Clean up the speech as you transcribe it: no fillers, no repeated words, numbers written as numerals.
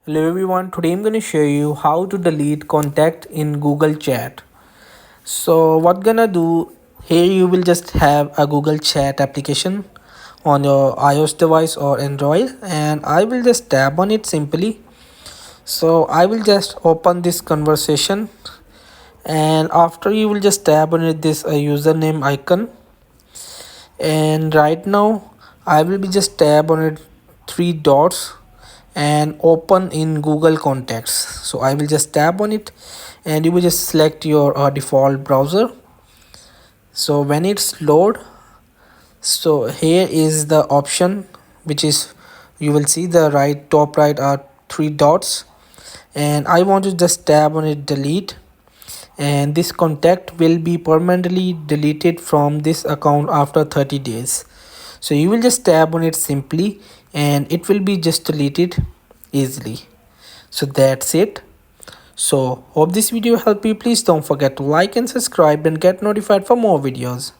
Hello everyone, today I'm going to show you how to delete contact in Google Chat. So what gonna do here, you will just have a Google Chat application on your iOS device or Android, and I will just tap on it simply. So I will just open this conversation, and after you will just tap on it this username icon, and right now I will be just tap on it three dots and open in Google Contacts. So I will just tap on it and you will just select your default browser. So when it's load, so here is the option, which is you will see the top right are three dots, and I want to just tap on it delete, and this contact will be permanently deleted from this account after 30 days. So you will just tap on it simply and it will be just deleted easily. So that's it. So hope this video helped you. Please don't forget to like and subscribe and get notified for more videos.